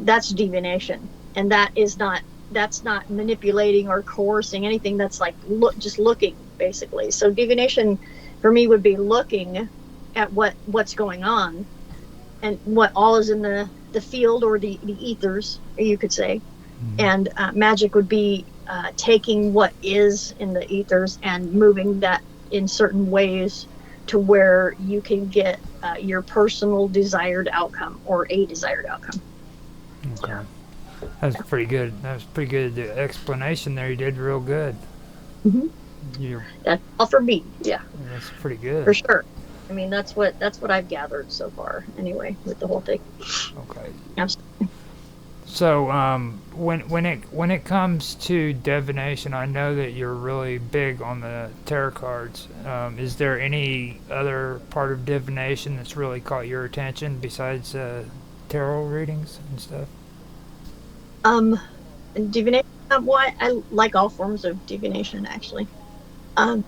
that's divination, and that's not manipulating or coercing anything. That's like just looking, basically. So divination for me would be looking at what's going on and what all is in the field, or the ethers, you could say. And magic would be taking what is in the ethers and moving that in certain ways to where you can get your personal desired outcome, or a desired outcome. Okay. That's pretty good. That was pretty good explanation there. You did real good. That's all for me. Yeah. That's pretty good. For sure. I mean, that's what I've gathered so far, anyway, with the whole thing. Okay. Absolutely. So, when it comes to divination, I know that you're really big on the tarot cards. Is there any other part of divination that's really caught your attention besides tarot readings and stuff? Divination. Well, I like all forms of divination, actually. The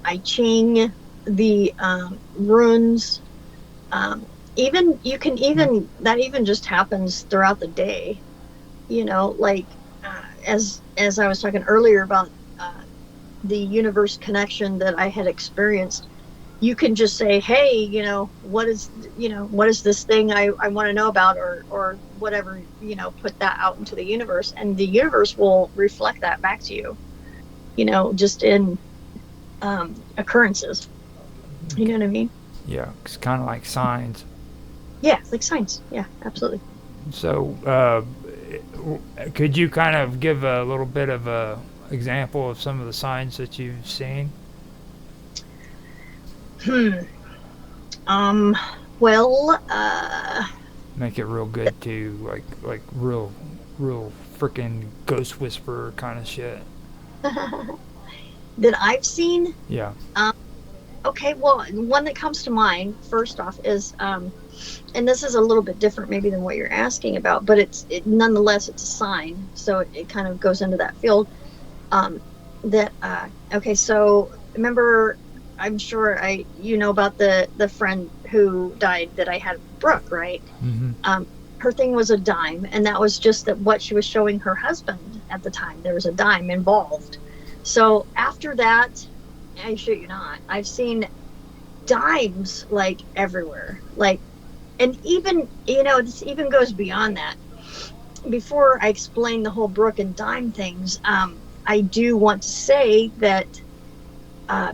I Ching, the runes. Even that even just happens throughout the day, as I was talking earlier about the universe connection that I had experienced. You can just say, hey, what is this thing I want to know about, or whatever, put that out into the universe, and the universe will reflect that back to you, just in occurrences. You know what I mean? Yeah, it's kind of like signs. Yeah, like signs. Yeah, absolutely. So, could you kind of give a little bit of a example of some of the signs that you've seen? Make it real good too, like real freaking ghost whisperer kind of shit. That I've seen? Yeah. Okay, well, one that comes to mind first off is, and this is a little bit different maybe than what you're asking about, but nonetheless it's a sign, so it kind of goes into that field. Okay, so remember, I'm sure about the friend who died that I had, Brooke, right? Mm-hmm. Her thing was a dime, and that was just what she was showing her husband at the time. There was a dime involved. So after that, I shit you not, I've seen dimes like everywhere. And even, this even goes beyond that. Before I explain the whole Brooke and dime things, I do want to say that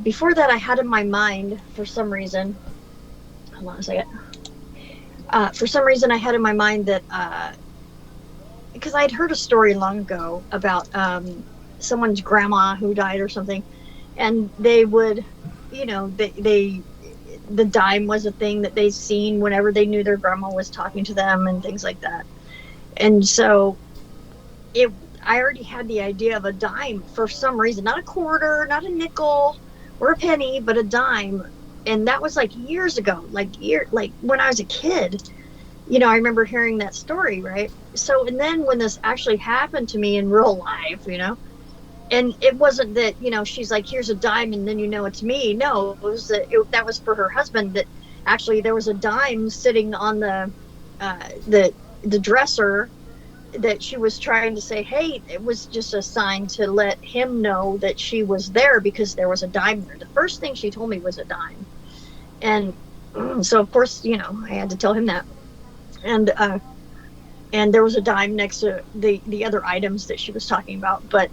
before that, I had in my mind, for some reason, hold on a second. For some reason, I had in my mind that, because I'd heard a story long ago about someone's grandma who died or something, and they would, the dime was a thing that they'd seen whenever they knew their grandma was talking to them and things like that. And so I already had the idea of a dime for some reason, not a quarter, not a nickel or a penny, but a dime. And that was like years ago, like when I was a kid, I remember hearing that story, right? So, and then when this actually happened to me in real life, and it wasn't that, she's like, here's a dime and then it's me. No, it was that was for her husband, that actually there was a dime sitting on the dresser, that she was trying to say, hey, it was just a sign to let him know that she was there because there was a dime there. The first thing she told me was a dime. And so of course, I had to tell him that. And there was a dime next to the other items that she was talking about. But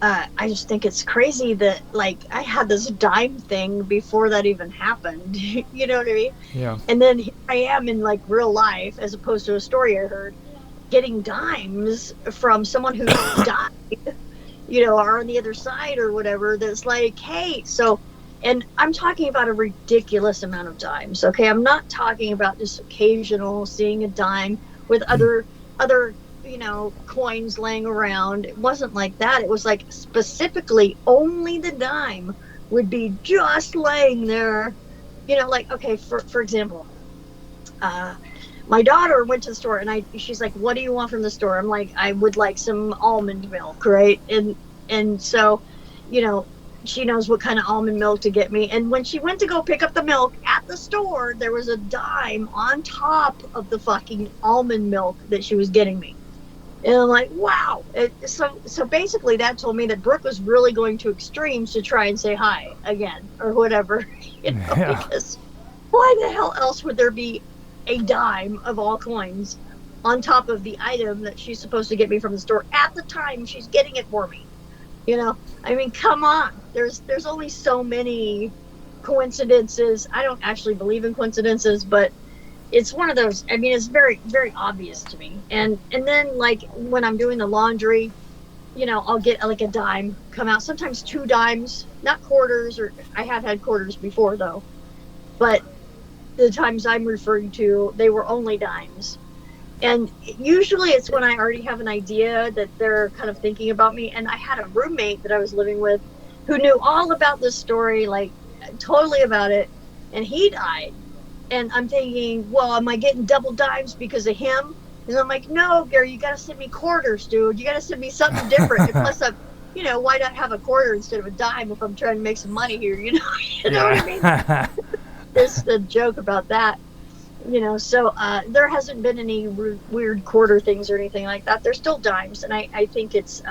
I just think it's crazy that, I had this dime thing before that even happened. You know what I mean? Yeah. And then here I am in, real life, as opposed to a story I heard, getting dimes from someone who died, or on the other side or whatever, that's like, hey, so, and I'm talking about a ridiculous amount of dimes, okay? I'm not talking about just occasional seeing a dime with other coins laying around. It wasn't like that. It was like specifically only the dime would be just laying there, okay, for example, my daughter went to the store and she's like, what do you want from the store? I'm like, I would like some almond milk, right? And so, she knows what kind of almond milk to get me. And when she went to go pick up the milk at the store, there was a dime on top of the fucking almond milk that she was getting me. And I'm like, wow. So basically that told me that Brooke was really going to extremes to try and say hi again or whatever, Yeah. because why the hell else would there be a dime of all coins on top of the item that she's supposed to get me from the store at the time she's getting it for me? I mean, come on. There's only so many coincidences. I don't actually believe in coincidences, but it's one of those. I mean, it's very, very obvious to me. And then, like, when I'm doing the laundry, I'll get like a dime come out, sometimes 2 dimes, not quarters, or I have had quarters before though, but the times I'm referring to, they were only dimes. And usually it's when I already have an idea that they're kind of thinking about me. And I had a roommate that I was living with who knew all about this story, like totally about it. And he died. And I'm thinking, well, am I getting double dimes because of him? And I'm like, no, Gary, you got to send me quarters, dude. You got to send me something different. And plus, why not have a quarter instead of a dime if I'm trying to make some money here? You know what I mean? There's the joke about that. So there hasn't been any weird quarter things or anything like that. They're still dimes, and I think it's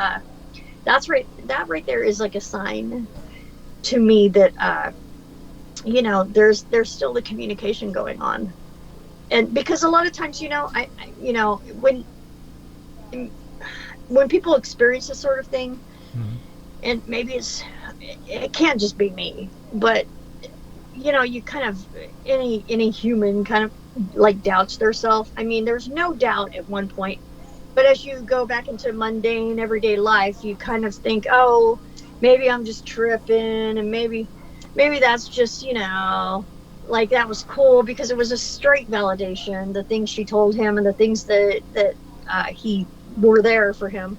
that's right. That right there is like a sign to me that there's still the communication going on, and because a lot of times when people experience this sort of thing, and maybe it can't just be me, but you kind of any human kind of like doubts their self. I mean, there's no doubt at one point, but as you go back into mundane everyday life, you kind of think, oh, maybe I'm just tripping, and maybe that's just like that was cool because it was a straight validation. The things she told him and the things that he were there for him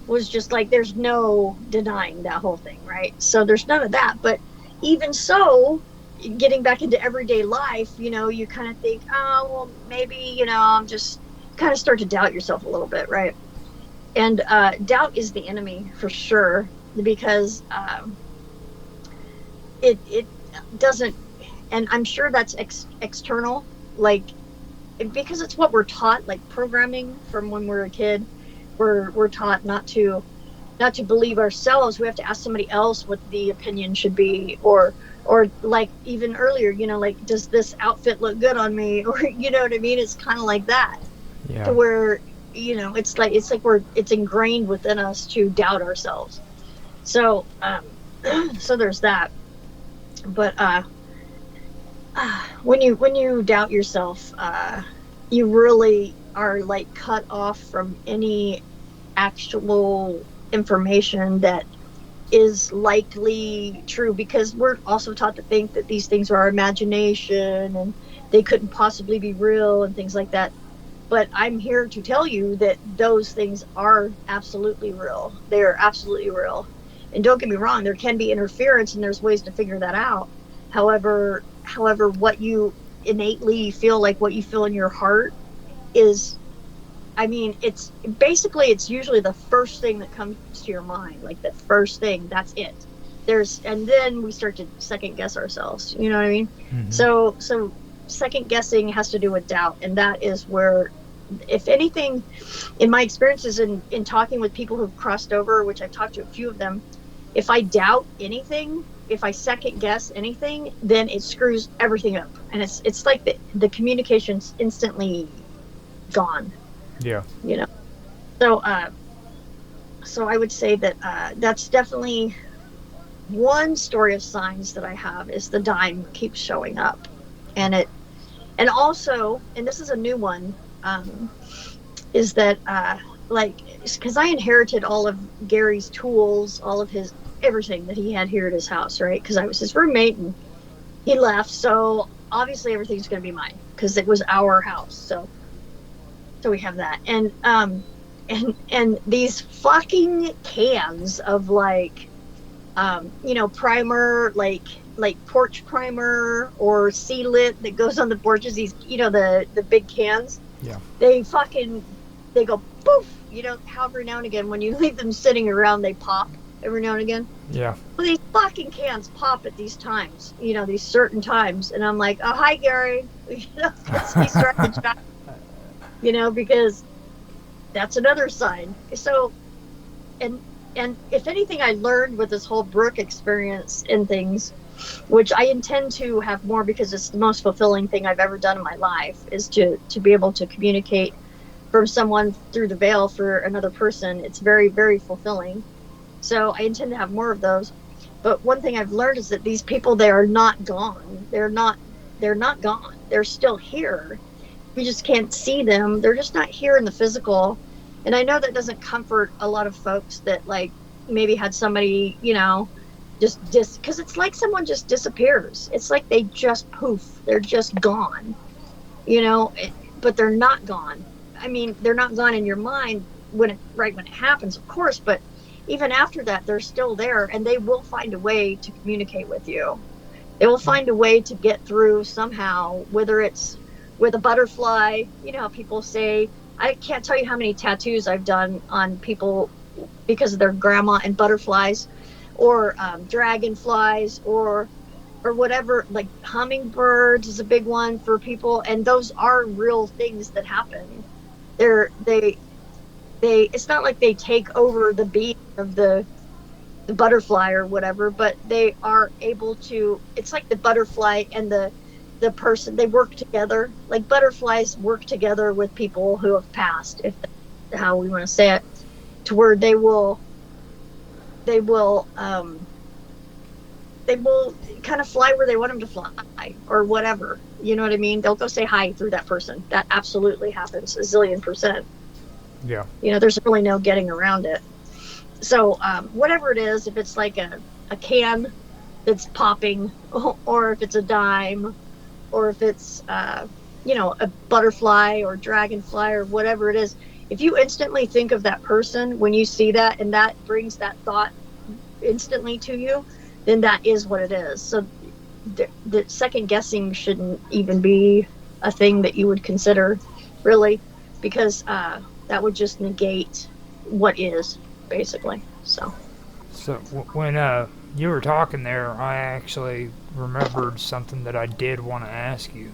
was just like, there's no denying that whole thing, right? So there's none of that. But even so, getting back into everyday life, you kind of think, oh, well, maybe, I'm just kind of start to doubt yourself a little bit, right? And doubt is the enemy for sure, because it doesn't, and I'm sure that's external, like, because it's what we're taught, like programming from when we're a kid. We're taught not to believe ourselves. We have to ask somebody else what the opinion should be, or like even earlier, like, does this outfit look good on me? Or you know what I mean? It's kind of like that. Yeah. To where it's like it's ingrained within us to doubt ourselves. So so there's that. But when you doubt yourself, you really are like cut off from any actual information that is likely true, because we're also taught to think that these things are our imagination and they couldn't possibly be real and things like that. But I'm here to tell you that those things are absolutely real. They are absolutely real. And don't get me wrong, there can be interference and there's ways to figure that out. However, what you innately feel, like what you feel in your heart, is, I mean, it's usually the first thing that comes to your mind, like the first thing, that's it. And then we start to second guess ourselves, you know what I mean? Mm-hmm. So second guessing has to do with doubt. And that is where, if anything, in my experiences in talking with people who've crossed over, which I've talked to a few of them, if I doubt anything, if I second guess anything, then it screws everything up. And it's like the communication's instantly gone. Yeah. So I would say that that's definitely one story of signs that I have, is the dime keeps showing up. And also, and this is a new one, is that like, because I inherited all of Gary's tools, all of his everything that he had here at his house, right? Because I was his roommate and he left, so obviously everything's going to be mine because it was our house. So we have that, and these fucking cans of like, primer, like porch primer or sealant that goes on the porches. These, the big cans. Yeah. They go poof. However, now and again when you leave them sitting around, they pop. every now and again. Yeah. Well, these fucking cans pop at these times, these certain times. And I'm like, oh, hi, Gary. Because he's starting to chat, because that's another sign. So, and, and if anything, I learned with this whole Brooke experience and things, which I intend to have more because it's the most fulfilling thing I've ever done in my life, is to be able to communicate from someone through the veil for another person. It's very, very fulfilling. So I intend to have more of those. But one thing I've learned is that these people, they are not gone. They're not gone. They're still here. We just can't see them. They're just not here in the physical. And I know that doesn't comfort a lot of folks that like maybe had somebody, just because it's like someone just disappears. It's like they just poof. They're just gone, but they're not gone. I mean, they're not gone in your mind when it happens, of course, but even after that, they're still there, and they will find a way to communicate with you. They will find a way to get through somehow, whether it's with a butterfly. How people say, I can't tell you how many tattoos I've done on people because of their grandma and butterflies, or dragonflies, or whatever. Like hummingbirds is a big one for people, and those are real things that happen. They it's not like they take over the beat of the butterfly or whatever, but they are able to. It's like the butterfly and the person, they work together. Like butterflies work together with people who have passed, if that's how we want to say it, to where they will kind of fly where they want them to fly, or whatever. You know what I mean? They'll go say hi through that person. That absolutely happens a zillion %. Yeah. There's really no getting around it. So whatever it is, if it's like a can that's popping, or if it's a dime, or if it's a butterfly or dragonfly or whatever it is, if you instantly think of that person when you see that, and that brings that thought instantly to you, then that is what it is. So the second guessing shouldn't even be a thing that you would consider, really, because that would just negate what is, basically. So when you were talking there, I actually remembered something that I did want to ask you.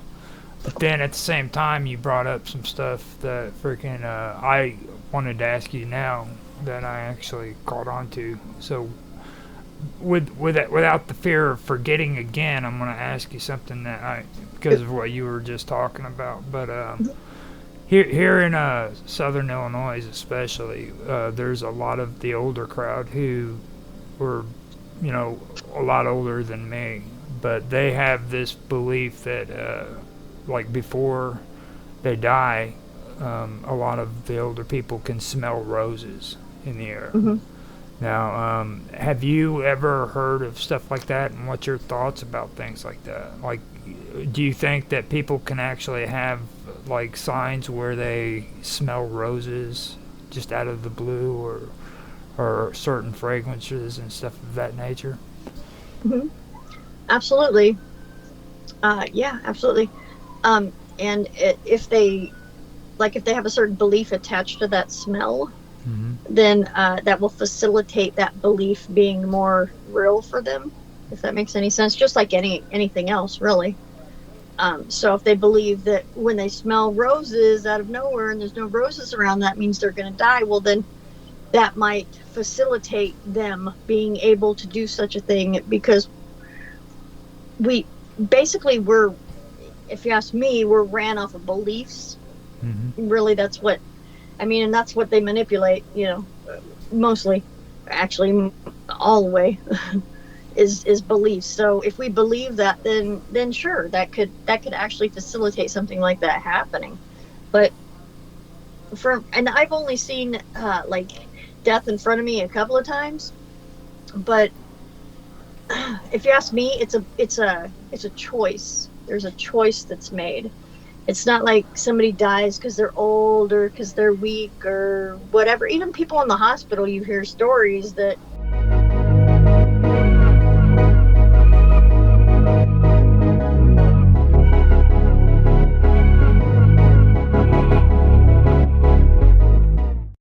But then at the same time, you brought up some stuff that freaking I wanted to ask you now that I actually caught on to. So without the fear of forgetting again, I'm going to ask you something that because of what you were just talking about. But here in southern Illinois especially, there's a lot of the older crowd who were, a lot older than me, but they have this belief that like before they die, a lot of the older people can smell roses in the air. Mm-hmm. Now, have you ever heard of stuff like that, and what's your thoughts about things like that? Like, do you think that people can actually have like signs where they smell roses just out of the blue, or certain fragrances and stuff of that nature? Mm-hmm. Absolutely. Yeah, absolutely. And if they have a certain belief attached to that smell, Mm-hmm. then that will facilitate that belief being more real for them, if that makes any sense. Just like anything else, really. So if they believe that when they smell roses out of nowhere and there's no roses around, that means they're going to die, well, then that might facilitate them being able to do such a thing, because we basically if you ask me, we're ran off of beliefs. Mm-hmm. Really, that's what and that's what they manipulate, mostly, actually, all the way, is beliefs. So if we believe that, then sure, that could actually facilitate something like that happening. But and I've only seen like death in front of me a couple of times, but if you ask me, it's a choice. There's a choice that's made. It's not like somebody dies because they're old or because they're weak or whatever. Even people in the hospital, you hear stories that